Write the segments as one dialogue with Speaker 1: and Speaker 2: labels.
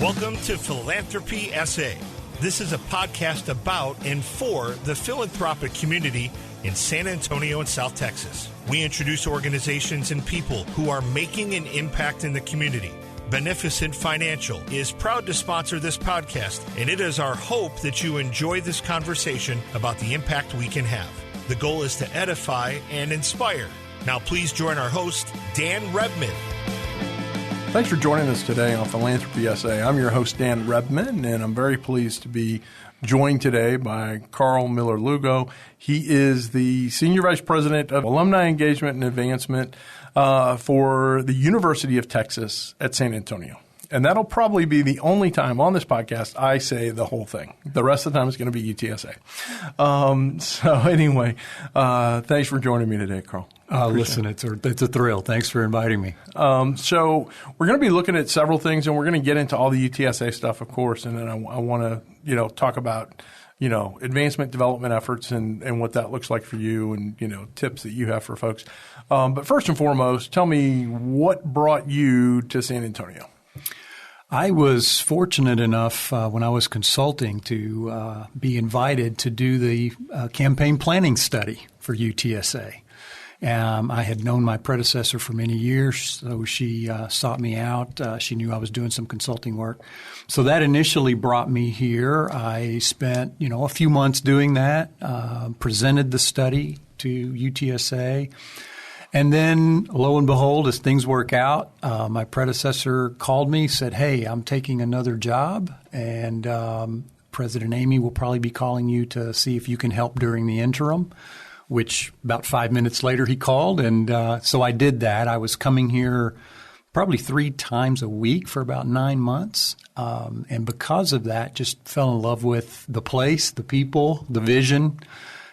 Speaker 1: Welcome to Philanthropy SA. This is a podcast about and for the philanthropic community in San Antonio and South Texas. We introduce organizations and people who are making an impact in the community. Beneficent Financial is proud to sponsor this podcast, and it is our hope that you enjoy this conversation about the impact we can have. The goal is to edify and inspire. Now please join our host, Dan Rebmann.
Speaker 2: Thanks for joining us today on Philanthropy SA. I'm your host, Dan Rebmann, and I'm very pleased to be joined today by Karl Miller-Lugo. He is the Senior Vice President of Alumni Engagement and Advancement for the University of Texas at San Antonio. And that'll probably be the only time on this podcast I say the whole thing. The rest of the time is going to be UTSA. So anyway, thanks for joining me today, Karl.
Speaker 3: Listen, it's a thrill. Thanks for inviting me.
Speaker 2: So we're going to be looking at several things, and we're going to get into all the UTSA stuff, of course, and then I want to, talk about, advancement development efforts and what that looks like for you and, tips that you have for folks. But first and foremost, tell me what brought you to San Antonio?
Speaker 3: I was fortunate enough when I was consulting to be invited to do the campaign planning study for UTSA. I had known my predecessor for many years, so she sought me out. She knew I was doing some consulting work. So that initially brought me here. I spent, a few months doing that, presented the study to UTSA. And then, lo and behold, as things work out, my predecessor called me, said, hey, I'm taking another job, and President Amy will probably be calling you to see if you can help during the interim, which about 5 minutes later he called. And so I did that. I was coming here probably 3 times a week for about 9 months. And because of that, just fell in love with the place, the people, the vision.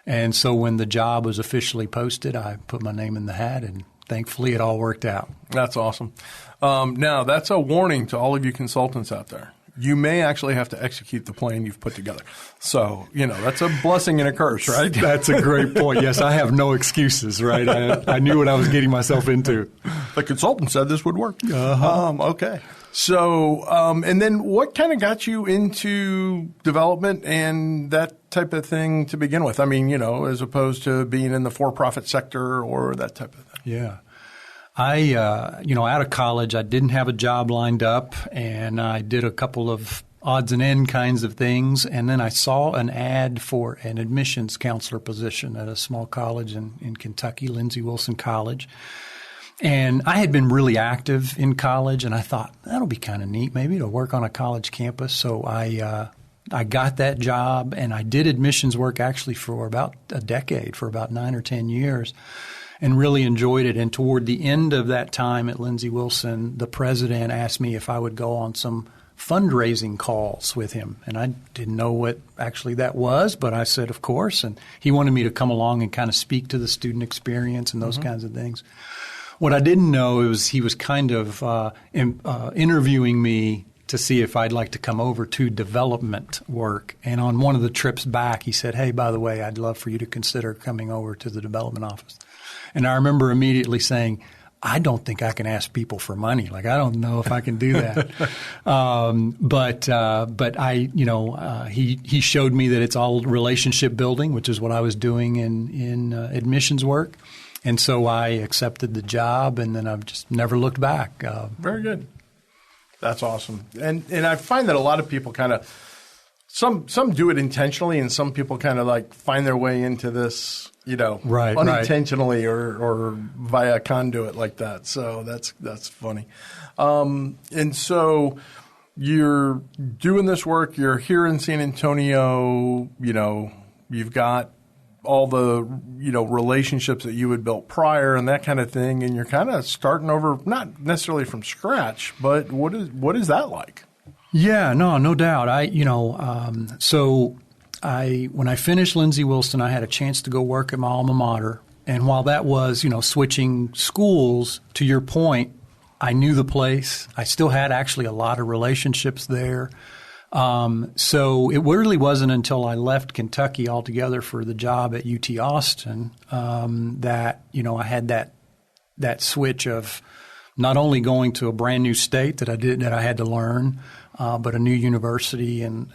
Speaker 3: And so when the job was officially posted, I put my name in the hat, and thankfully it all worked out.
Speaker 2: That's awesome. Now, that's a warning to all of you consultants out there. You may actually have to execute the plan you've put together. So, that's a blessing and a curse, right?
Speaker 3: That's a great point. Yes, I have no excuses, right? I knew what I was getting myself into.
Speaker 2: The consultant said this would work. Okay. So, and then what kind of got you into development and that type of thing to begin with? I mean, as opposed to being in the for-profit sector or that type of thing.
Speaker 3: Yeah. I, out of college, I didn't have a job lined up, and I did a couple of odds and end kinds of things. And then I saw an ad for an admissions counselor position at a small college in Kentucky, Lindsey Wilson College. And I had been really active in college, and I thought, that'll be kind of neat, maybe to work on a college campus. So I got that job, and I did admissions work actually for about a decade, for about 9 or 10 years, and really enjoyed it. And toward the end of that time at Lindsey Wilson, the president asked me if I would go on some fundraising calls with him. And I didn't know what actually that was, but I said, of course. And he wanted me to come along and kind of speak to the student experience and those kinds of things. What I didn't know was he was kind of interviewing me to see if I'd like to come over to development work. And on one of the trips back, he said, hey, by the way, I'd love for you to consider coming over to the development office. And I remember immediately saying, I don't think I can ask people for money. Like, I don't know if I can do that. But I, he showed me that it's all relationship building, which is what I was doing in admissions work. And so I accepted the job, and then I've just never looked back.
Speaker 2: Very good. That's awesome. And I find that a lot of people kind of some do it intentionally, and some people kind of like find their way into this, unintentionally or via conduit like that. So that's funny. And so you're doing this work. You're here in San Antonio. You've got all the, relationships that you had built prior and that kind of thing, and you're kind of starting over, not necessarily from scratch, but what is that like?
Speaker 3: Yeah, no doubt. When I finished Lindsey Wilson, I had a chance to go work at my alma mater, and while that was, switching schools, to your point, I knew the place. I still had actually a lot of relationships there. So it really wasn't until I left Kentucky altogether for the job at UT Austin that, I had that switch of not only going to a brand new state that I had to learn, but a new university and,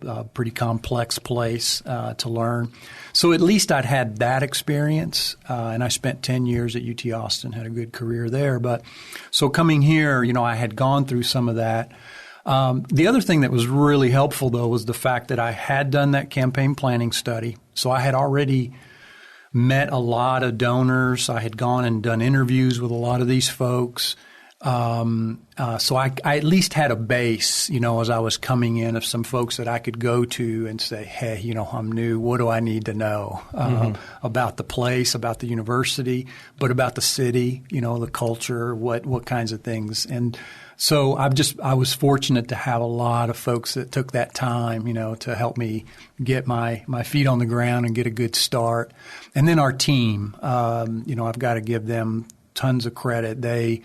Speaker 3: a pretty complex place to learn. So at least I'd had that experience, and I spent 10 years at UT Austin, had a good career there. But so coming here, I had gone through some of that. The other thing that was really helpful, though, was the fact that I had done that campaign planning study. So I had already met a lot of donors. I had gone and done interviews with a lot of these folks. So I at least had a base, as I was coming in, of some folks that I could go to and say, hey, I'm new. What do I need to know about the place, about the university, but about the city, the culture, what kinds of things. And so I was fortunate to have a lot of folks that took that time, to help me get my feet on the ground and get a good start. And then our team, I've got to give them tons of credit. They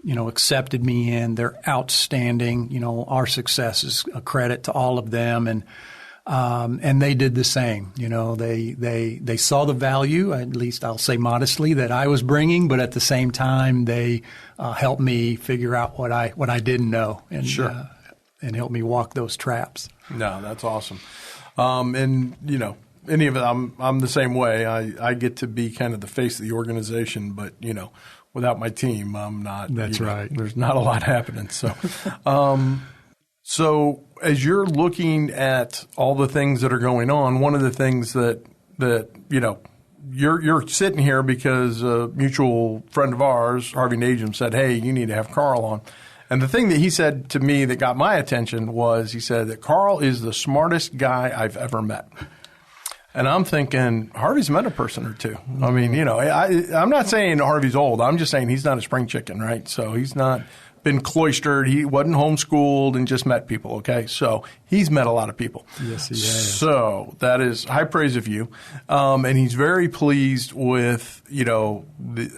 Speaker 3: accepted me in. They're outstanding. Our success is a credit to all of them, and they did the same. They saw the value, at least I'll say modestly, that I was bringing, but at the same time, they helped me figure out what I didn't know, and
Speaker 2: sure.
Speaker 3: And helped me walk those traps.
Speaker 2: No, that's awesome. And any of it, I'm the same way. I get to be kind of the face of the organization, but without my team, I'm not.
Speaker 3: That's right.
Speaker 2: There's not a lot happening. So, so as you're looking at all the things that are going on, one of the things that you're sitting here because a mutual friend of ours, Harvey Najum, said, "Hey, you need to have Karl on." And the thing that he said to me that got my attention was he said that Karl is the smartest guy I've ever met. And I'm thinking, Harvey's met a person or two. I mean, I'm not saying Harvey's old. I'm just saying he's not a spring chicken, right? So he's not been cloistered. He wasn't homeschooled and just met people, okay? So he's met a lot of people.
Speaker 3: Yes, he has.
Speaker 2: So that is high praise of you. And he's very pleased with,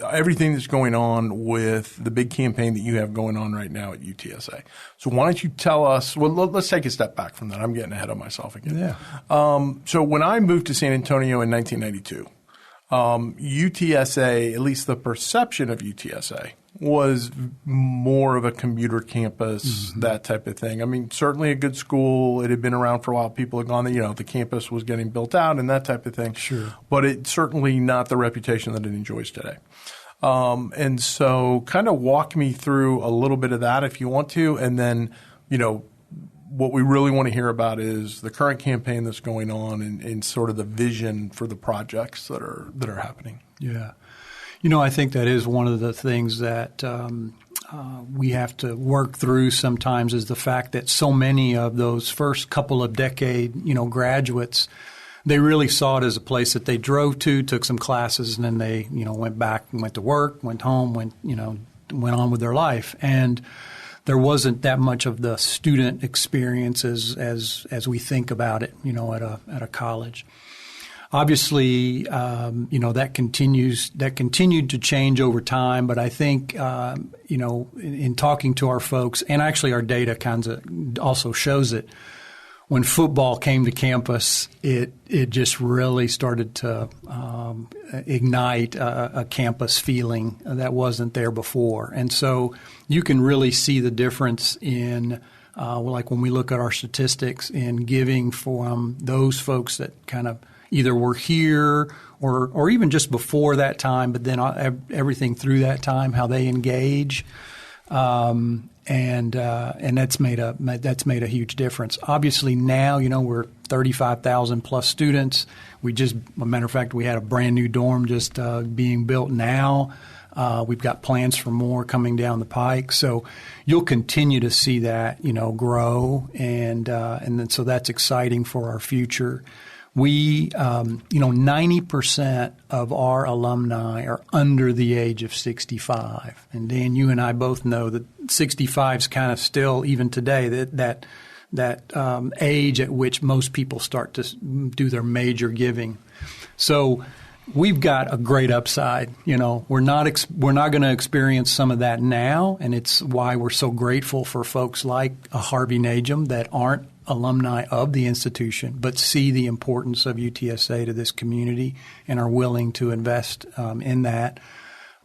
Speaker 2: everything that's going on with the big campaign that you have going on right now at UTSA. So why don't you tell us, well, let's take a step back from that. I'm getting ahead of myself again.
Speaker 3: Yeah.
Speaker 2: So when I moved to San Antonio in 1992, UTSA, at least the perception of UTSA, was more of a commuter campus, that type of thing. I mean, certainly a good school. It had been around for a while. People had gone there. The campus was getting built out and that type of thing.
Speaker 3: Sure.
Speaker 2: But it's certainly not the reputation that it enjoys today. And so kind of walk me through a little bit of that if you want to. And then, what we really want to hear about is the current campaign that's going on and sort of the vision for the projects that are happening.
Speaker 3: Yeah. I think that is one of the things that we have to work through sometimes is the fact that so many of those first couple of decade, graduates, they really saw it as a place that they drove to, took some classes, and then they, went back and went to work, went home, went on with their life. And there wasn't that much of the student experience as we think about it, at a college. Obviously, that continued to change over time, but I think, in talking to our folks, and actually our data kind of also shows it, when football came to campus, it just really started to ignite a campus feeling that wasn't there before. And so you can really see the difference in like when we look at our statistics in giving from those folks that kind of either were here or even just before that time, but then everything through that time, how they engage, and that's made a huge difference. Obviously now, we're 35,000 plus students. As a matter of fact, we had a brand new dorm just being built now. We've got plans for more coming down the pike. So you'll continue to see that, grow, and then so that's exciting for our future. We, 90% of our alumni are under the age of 65. And Dan, you and I both know that 65 is kind of still, even today, that age at which most people start to do their major giving. So we've got a great upside. We're not going to experience some of that now, and it's why we're so grateful for folks like a Harvey Najum that aren't alumni of the institution, but see the importance of UTSA to this community and are willing to invest in that.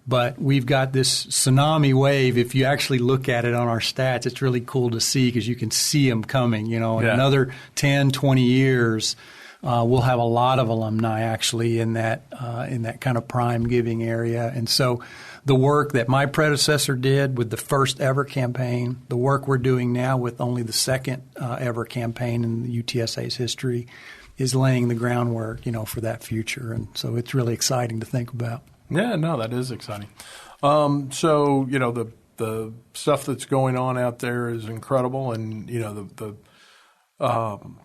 Speaker 3: But we've got this tsunami wave. If you actually look at it on our stats, it's really cool to see because you can see them coming. In another 10, 20 years, we'll have a lot of alumni actually in that kind of prime giving area. And so the work that my predecessor did with the first ever campaign, the work we're doing now with only the second ever campaign in the UTSA's history is laying the groundwork, for that future. And so it's really exciting to think about.
Speaker 2: Yeah, no, that is exciting. So, the stuff that's going on out there is incredible, and, the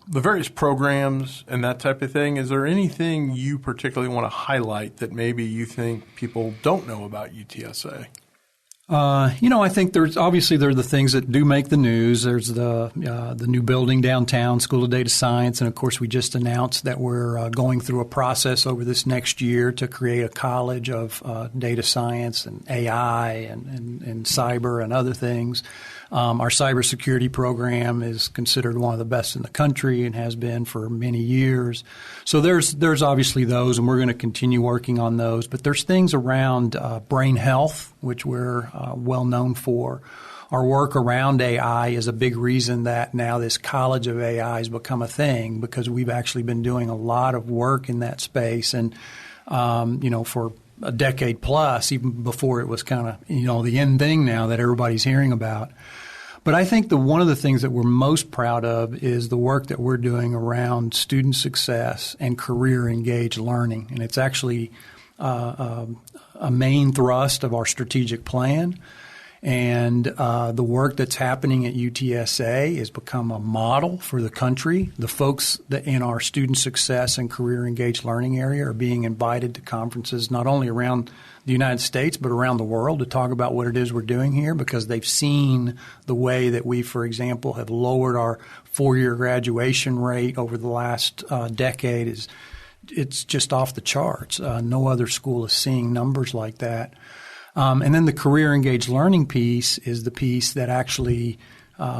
Speaker 2: various programs and that type of thing. Is there anything you particularly want to highlight that maybe you think people don't know about UTSA?
Speaker 3: I think there are the things that do make the news. There's the new building downtown, School of Data Science, and of course we just announced that we're going through a process over this next year to create a college of data science and AI and cyber and other things. Our cybersecurity program is considered one of the best in the country and has been for many years. So there's obviously those, and we're going to continue working on those. But there's things around brain health, which we're well known for. Our work around AI is a big reason that now this College of AI has become a thing, because we've actually been doing a lot of work in that space. And, for a decade plus, even before it was kind of, the end thing now that everybody's hearing about. But I think one of the things that we're most proud of is the work that we're doing around student success and career-engaged learning. And it's actually a main thrust of our strategic plan. And the work that's happening at UTSA has become a model for the country. The folks that in our student success and career-engaged learning area are being invited to conferences not only around the United States but around the world to talk about what it is we're doing here, because they've seen the way that we, for example, have lowered our 4-year graduation rate over the last decade. It's just off the charts. No other school is seeing numbers like that. And then the career-engaged learning piece is the piece that actually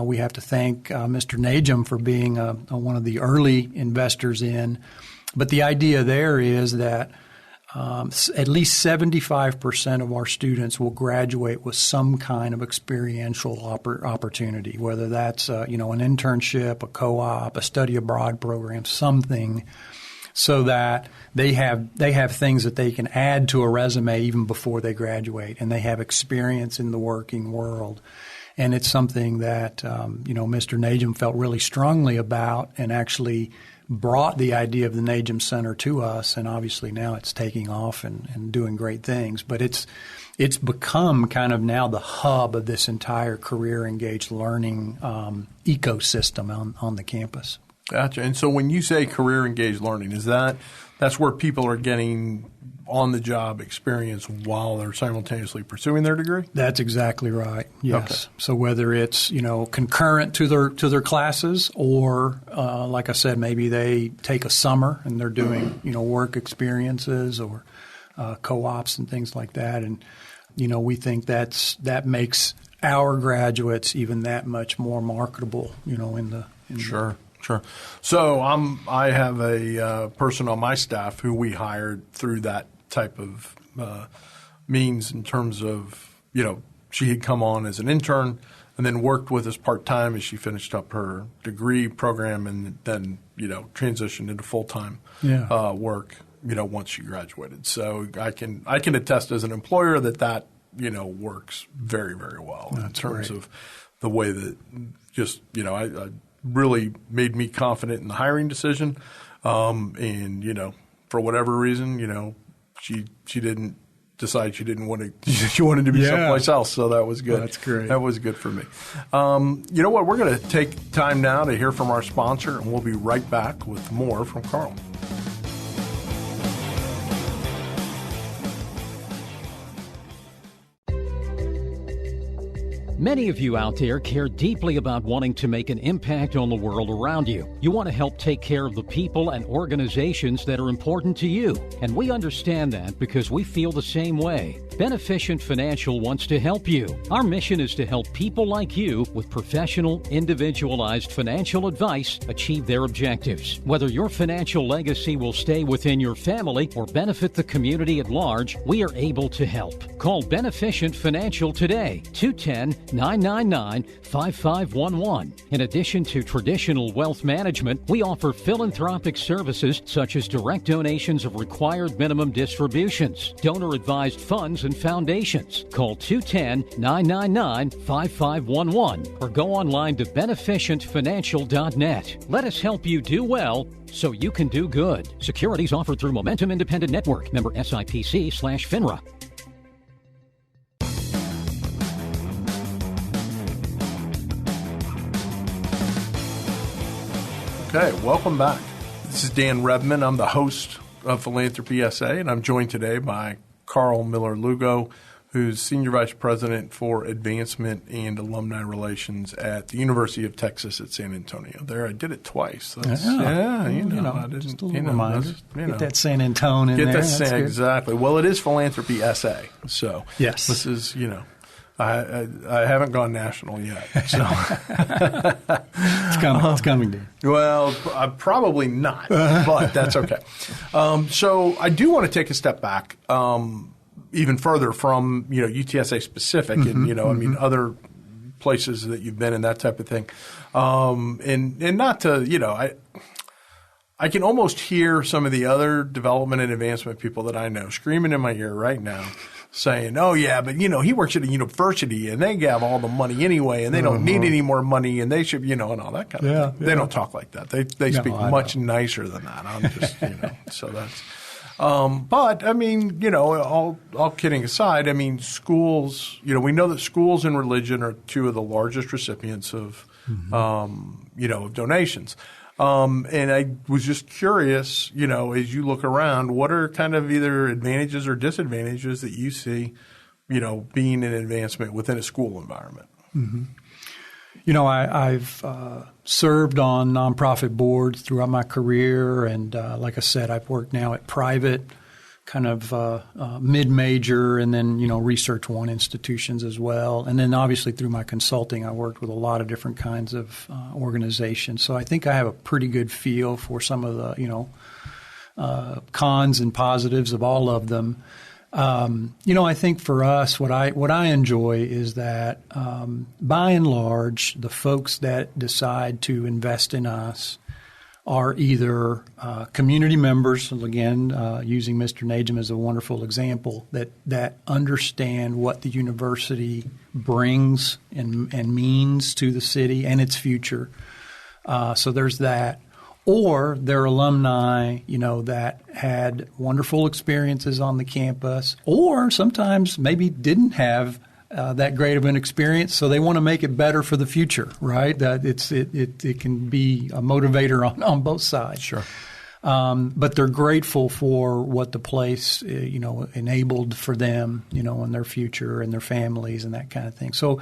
Speaker 3: we have to thank Mr. Najum for being one of the early investors in. But the idea there is that at least 75% of our students will graduate with some kind of experiential opportunity, whether that's an internship, a co-op, a study abroad program, something, so that they have things that they can add to a resume even before they graduate, and they have experience in the working world. And it's something that Mr. Najum felt really strongly about, and actually brought the idea of the Najum Center to us, and obviously now it's taking off and doing great things. But it's become kind of now the hub of this entire career-engaged learning ecosystem on the campus.
Speaker 2: Gotcha. And so when you say career-engaged learning, that's where people are getting on-the-job experience while they're simultaneously pursuing their degree? That's
Speaker 3: exactly right. Yes.
Speaker 2: Okay.
Speaker 3: So whether it's concurrent to their classes, or like I said, maybe they take a summer and they're doing work experiences or co-ops and things like that, and we think that makes our graduates even that much more marketable.
Speaker 2: Sure. So I have a person on my staff who we hired through that type of means, in terms of, she had come on as an intern and then worked with us part-time as she finished up her degree program, and then, transitioned into full-time work, once she graduated. So I can attest as an employer that works very, very well.
Speaker 3: That's
Speaker 2: in terms
Speaker 3: great.
Speaker 2: of the way that just, I really made me confident in the hiring decision. And, for whatever reason, she didn't decide she didn't want to, she wanted to be someplace else. So that was good.
Speaker 3: That's great.
Speaker 2: That was good for me. You know what? We're going to take time now to hear from our sponsor, and we'll be right back with more from Karl.
Speaker 4: Many of you out there care deeply about wanting to make an impact on the world around you. You want to help take care of the people and organizations that are important to you. And we understand that because we feel the same way. Beneficent Financial wants to help you. Our mission is to help people like you with professional, individualized financial advice achieve their objectives. Whether your financial legacy will stay within your family or benefit the community at large, we are able to help. Call Beneficent Financial today, 210-999-5511. In addition to traditional wealth management, we offer philanthropic services such as direct donations of required minimum distributions, donor-advised funds, and foundations. Call 210-999-5511 or go online to beneficentfinancial.net. Let us help you do well so you can do good. Securities offered through Momentum Independent Network. Member SIPC/FINRA.
Speaker 2: Okay, welcome back. This is Dan Rebmann. I'm the host of Philanthropy SA, and I'm joined today by Karl Miller-Lugo, who's Senior Vice President for Advancement and Alumni Relations at the University of Texas at San Antonio. There, I did it twice. I didn't,
Speaker 3: just a little reminder. Get that San Antonio in there.
Speaker 2: Exactly. Well, it is Philanthropy SA, so
Speaker 3: yes,
Speaker 2: this is, I haven't gone national yet, so
Speaker 3: it's coming, Dan.
Speaker 2: Well, probably not, but that's okay. So I do want to take a step back, even further from UTSA specific, and other places that you've been and that type of thing, and not to I can almost hear some of the other development and advancement people that I know screaming in my ear right now, saying, "Oh yeah, but he works at a university and they have all the money anyway, and they don't need any more money, and they should, and all that kind of thing." They don't talk like that. They speak much nicer than that. I'm just, so that's. But I mean, all kidding aside, I mean, schools. We know that schools and religion are two of the largest recipients of, of donations. And I was just curious, as you look around, what are kind of either advantages or disadvantages that you see, being an advancement within a school environment?
Speaker 3: Mm-hmm. I've served on nonprofit boards throughout my career, and like I said, I've worked now at private, kind of mid-major, and then Research One institutions as well. And then obviously through my consulting, I worked with a lot of different kinds of organizations. So I think I have a pretty good feel for some of the cons and positives of all of them. I think for us, what I enjoy is that by and large, the folks that decide to invest in us are either community members, again, using Mr. Najum as a wonderful example, that understand what the university brings and means to the city and its future. So there's that. Or they're alumni, that had wonderful experiences on the campus, or sometimes maybe didn't have that great of an experience, so they want to make it better for the future, right? That it can be a motivator on both sides.
Speaker 2: Sure.
Speaker 3: But they're grateful for what the place, enabled for them, in their future and their families and that kind of thing. So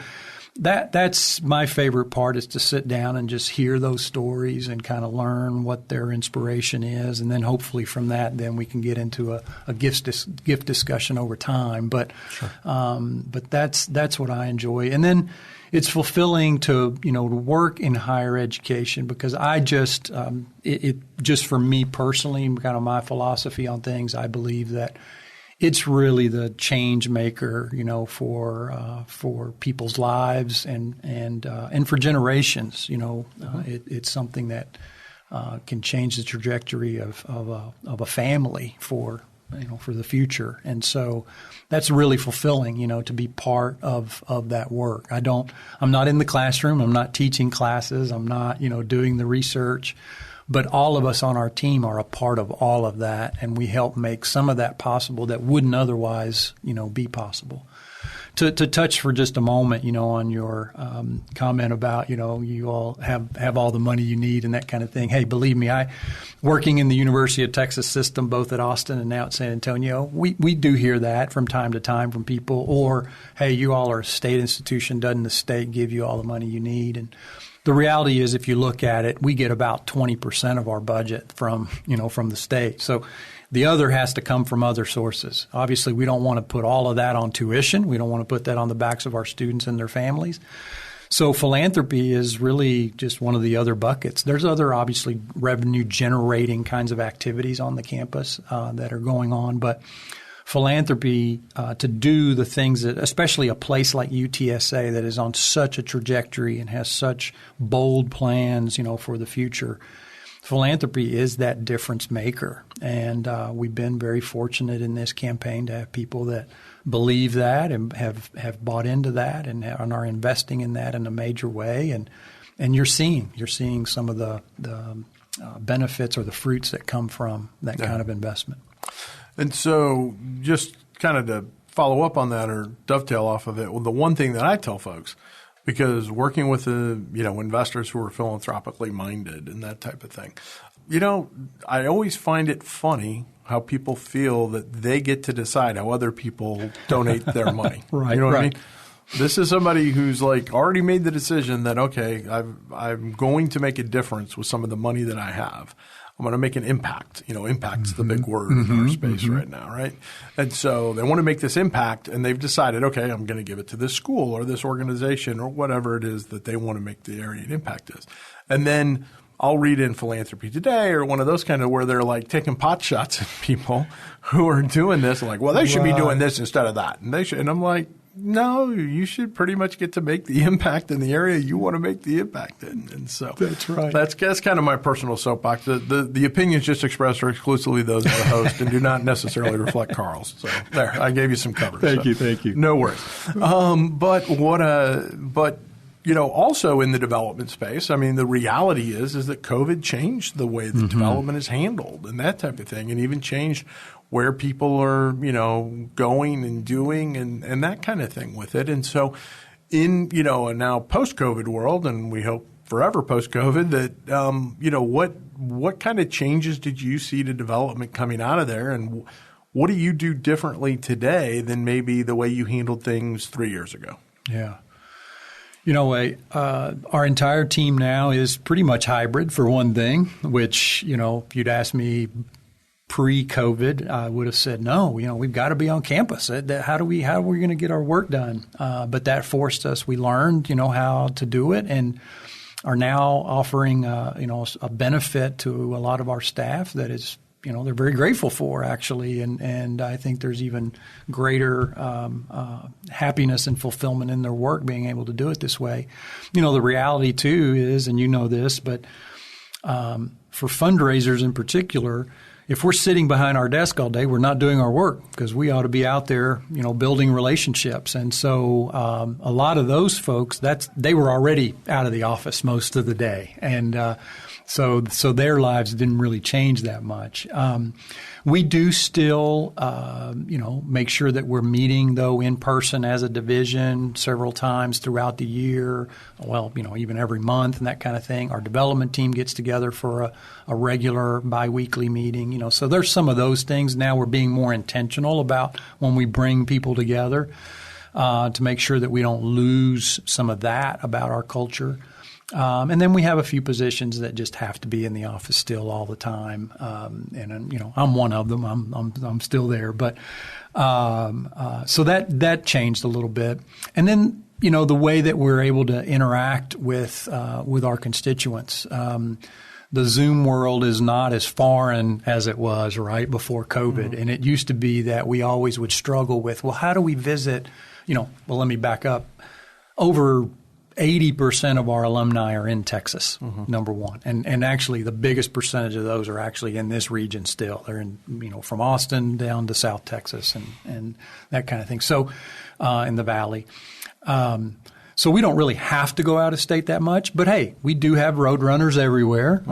Speaker 3: that's my favorite part, is to sit down and just hear those stories and kind of learn what their inspiration is, and then hopefully from that, then we can get into a gift discussion over time. But sure. But that's what I enjoy, and then it's fulfilling to work in higher education, because I just just for me personally, kind of my philosophy on things, I believe that it's really the change maker, for people's lives and for generations. It's something that can change the trajectory of a family for the future, and so that's really fulfilling, to be part of that work. I'm not in the classroom. I'm not teaching classes. I'm not doing the research. But all of us on our team are a part of all of that, and we help make some of that possible that wouldn't otherwise, be possible. To touch for just a moment, on your comment about, you all have all the money you need and that kind of thing. Hey, believe me, working in the University of Texas system, both at Austin and now at San Antonio, we do hear that from time to time from people. Or, hey, you all are a state institution. Doesn't the state give you all the money you need? And the reality is, if you look at it, we get about 20% of our budget from the state. So The other has to come from other sources. Obviously, we don't want to put all of that on tuition. We don't want to put that on the backs of our students and their families. So philanthropy is really just one of the other buckets. There's other, obviously, revenue-generating kinds of activities on the campus that are going on, but philanthropy to do the things that, especially a place like UTSA that is on such a trajectory and has such bold plans, for the future. Philanthropy is that difference maker, and we've been very fortunate in this campaign to have people that believe that and have bought into that and are investing in that in a major way, and you're seeing some of the benefits or the fruits that come from that kind of investment.
Speaker 2: And so, just kind of to follow up on that or dovetail off of it, well, the one thing that I tell folks, because working with investors who are philanthropically minded and that type of thing, I always find it funny how people feel that they get to decide how other people donate their money.
Speaker 3: Right.
Speaker 2: You know what I mean? This is somebody who's already made the decision that, okay, I'm going to make a difference with some of the money that I have. I'm going to make an impact. Impact's the big word in our space right now, right? And so they want to make this impact, and they've decided, okay, I'm going to give it to this school or this organization or whatever it is that they want to make the area an impact is. And then I'll read in Philanthropy Today or one of those kind of where they're taking pot shots at people who are doing this, well, they should be doing this instead of that. And I'm like, no, you should pretty much get to make the impact in the area you want to make the impact in. And so
Speaker 3: that's right.
Speaker 2: That's kind of my personal soapbox. The opinions just expressed are exclusively those of the host and do not necessarily reflect Karl's. So there, I gave you some cover.
Speaker 3: Thank you.
Speaker 2: No worries. Also in the development space, the reality is that COVID changed the way that development is handled and that type of thing, and even changed where people are, going and doing and that kind of thing with it. And so in, a now post-COVID world, and we hope forever post-COVID, that, what kind of changes did you see to development coming out of there? And what do you do differently today than maybe the way you handled things 3 years ago?
Speaker 3: Yeah. Our entire team now is pretty much hybrid for one thing, which, if you'd asked me pre-COVID, I would have said, no, we've got to be on campus. How are we going to get our work done? But that forced us. We learned, how to do it and are now offering, a benefit to a lot of our staff that is, they're very grateful for actually. And I think there's even greater happiness and fulfillment in their work being able to do it this way. The reality too is, and this, but for fundraisers in particular, if we're sitting behind our desk all day, we're not doing our work because we ought to be out there, building relationships. And so a lot of those folks, they were already out of the office most of the day. And so their lives didn't really change that much. We do still, make sure that we're meeting, though, in person as a division several times throughout the year, even every month and that kind of thing. Our development team gets together for a regular biweekly meeting, so there's some of those things. Now we're being more intentional about when we bring people together to make sure that we don't lose some of that about our culture. And then we have a few positions that just have to be in the office still all the time. I'm one of them. I'm still there. But so that changed a little bit. And then, the way that we're able to interact with our constituents. The Zoom world is not as foreign as it was right before COVID. Mm-hmm. And it used to be that we always would struggle with, how do we visit? Let me back up. Over 80% of our alumni are in Texas, number one. And actually the biggest percentage of those are actually in this region still. They're in, from Austin down to South Texas and that kind of thing. So in the Valley. So we don't really have to go out of state that much. But, hey, we do have road runners everywhere,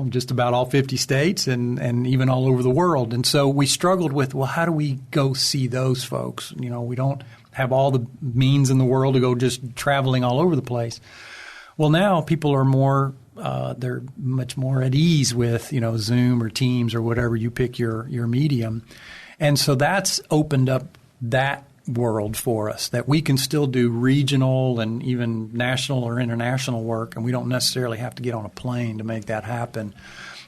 Speaker 3: just about all 50 states and even all over the world. And so we struggled with, how do we go see those folks? We don't have all the means in the world to go just traveling all over the place. Well, now people are more they're much more at ease with, Zoom or Teams or whatever you pick your medium. And so that's opened up that world for us, that we can still do regional and even national or international work, and we don't necessarily have to get on a plane to make that happen.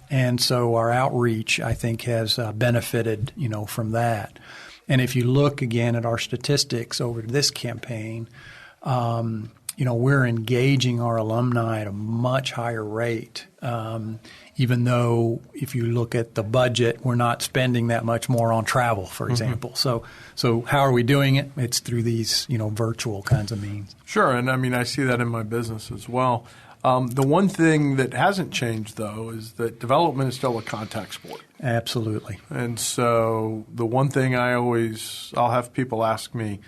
Speaker 3: And so our outreach, I think, has benefited, from that. And if you look again at our statistics over this campaign, we're engaging our alumni at a much higher rate, even though if you look at the budget, we're not spending that much more on travel, for example. So how are we doing it? It's through these, virtual kinds of means.
Speaker 2: Sure. And I see that in my business as well. The one thing that hasn't changed, though, is that development is still a contact sport.
Speaker 3: Absolutely.
Speaker 2: And so the one thing I'll have people ask me,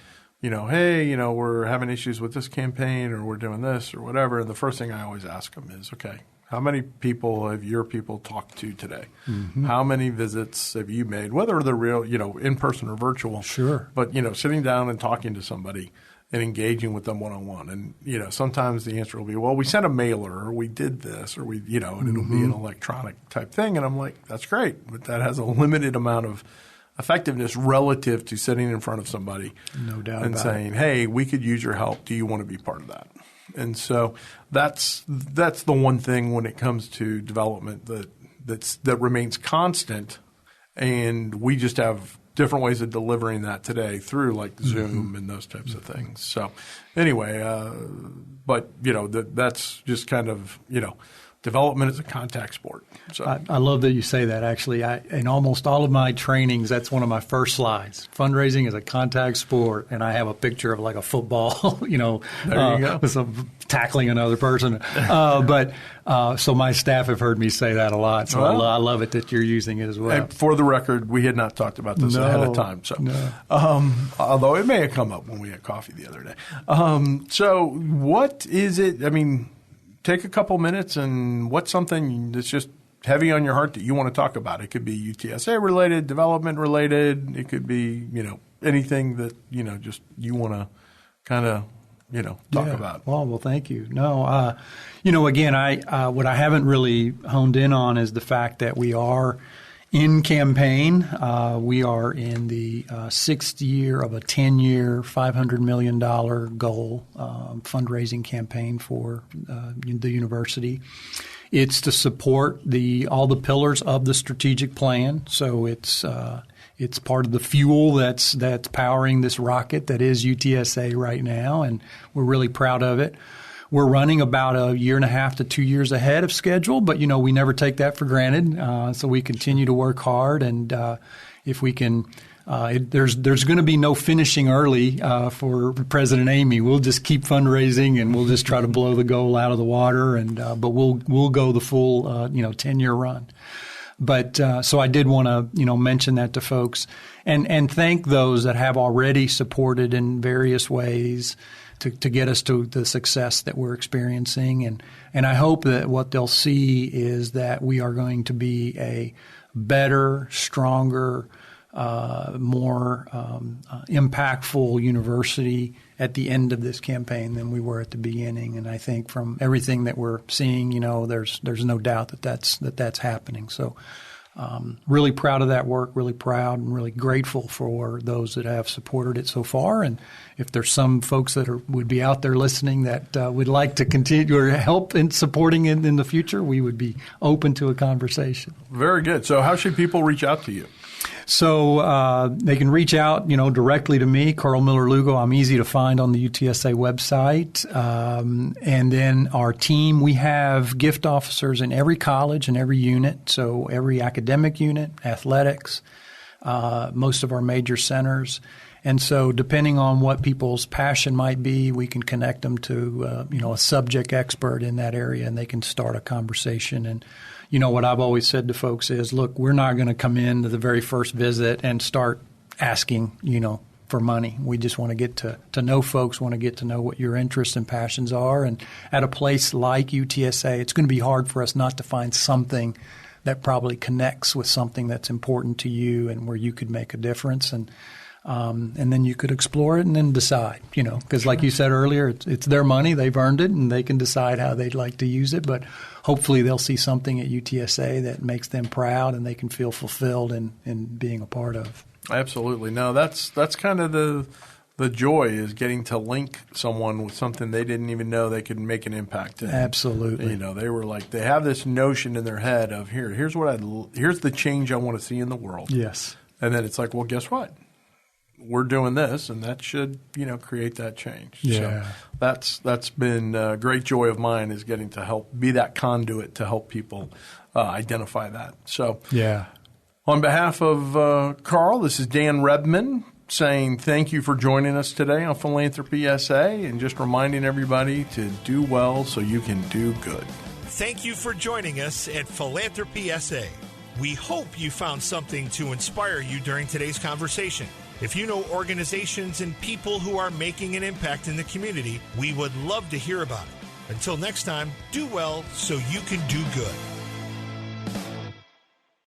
Speaker 2: hey, we're having issues with this campaign or we're doing this or whatever. And the first thing I always ask them is, okay, how many people have your people talked to today? Mm-hmm. How many visits have you made, whether they're real, in person or virtual?
Speaker 3: Sure.
Speaker 2: But, sitting down and talking to somebody and engaging with them one-on-one. And, sometimes the answer will be, well, we sent a mailer or we did this or we, and it'll be an electronic type thing. And I'm like, that's great. But that has a limited amount of effectiveness relative to sitting in front of somebody
Speaker 3: no doubt
Speaker 2: and saying, hey, we could use your help. Do you want to be part of that? And so that's the one thing when it comes to development that remains constant. And we just have different ways of delivering that today through like Zoom and those types of things. So anyway, but that's just kind of, development is a contact sport. So
Speaker 3: I love that you say that. Actually, in almost all of my trainings, that's one of my first slides. Fundraising is a contact sport, and I have a picture of like a football,
Speaker 2: there you go.
Speaker 3: with some tackling another person. So my staff have heard me say that a lot. So I love it that you're using it as well.
Speaker 2: And for the record, we had not talked about this ahead of time. So, although it may have come up when we had coffee the other day. So what is it? Take a couple minutes and what's something that's just heavy on your heart that you want to talk about? It could be UTSA related, development related. It could be, anything that, just you want to kind of, talk about.
Speaker 3: Well, thank you. No, again, what I haven't really honed in on is the fact that we are in campaign. We are in the sixth year of a 10-year, $500 million goal fundraising campaign for the university. It's to support all the pillars of the strategic plan. So it's part of the fuel that's powering this rocket that is UTSA right now, and we're really proud of it. We're running about a year and a half to 2 years ahead of schedule, but, we never take that for granted. So we continue to work hard. And if we can there's going to be no finishing early for President Amy. We'll just keep fundraising, and we'll just try to blow the goal out of the water. And but we'll go the full 10-year run. But so I did want to mention that to folks and thank those that have already supported in various ways to get us to the success that we're experiencing. And I hope that what they'll see is that we are going to be a better, stronger, more impactful university at the end of this campaign than we were at the beginning. And I think from everything that we're seeing, there's no doubt that that's happening. So really proud of that work, really proud and really grateful for those that have supported it so far. And if there's some folks that would be out there listening that would like to continue or help in supporting it in the future, we would be open to a conversation.
Speaker 2: Very good. So how should people reach out to you?
Speaker 3: So they can reach out, directly to me, Karl Miller-Lugo. I'm easy to find on the UTSA website. And then our team, we have gift officers in every college and every unit. So every academic unit, athletics, most of our major centers. And so depending on what people's passion might be, we can connect them to, a subject expert in that area, and they can start a conversation. And what I've always said to folks is, look, we're not going to come in to the very first visit and start asking, for money. We just want to get to know folks, want to get to know what your interests and passions are. And at a place like UTSA, it's going to be hard for us not to find something that probably connects with something that's important to you and where you could make a difference. And then you could explore it and then decide, because like you said earlier, it's their money, they've earned it, and they can decide how they'd like to use it. But hopefully they'll see something at UTSA that makes them proud and they can feel fulfilled in being a part of.
Speaker 2: Absolutely. No, that's kind of the the joy is getting to link someone with something they didn't even know they could make an impact in.
Speaker 3: Absolutely.
Speaker 2: They were like, they have this notion in their head of here's the change I want to see in the world.
Speaker 3: Yes.
Speaker 2: And then it's like, well, guess what? We're doing this, and that should, create that change.
Speaker 3: Yeah.
Speaker 2: So that's been a great joy of mine, is getting to help be that conduit to help people identify that. So
Speaker 3: yeah.
Speaker 2: On behalf of Karl, this is Dan Rebmann saying thank you for joining us today on Philanthropy SA, and just reminding everybody to do well so you can do good.
Speaker 1: Thank you for joining us at Philanthropy SA. We hope you found something to inspire you during today's conversation. If you know organizations and people who are making an impact in the community, we would love to hear about it. Until next time, do well so you can do good.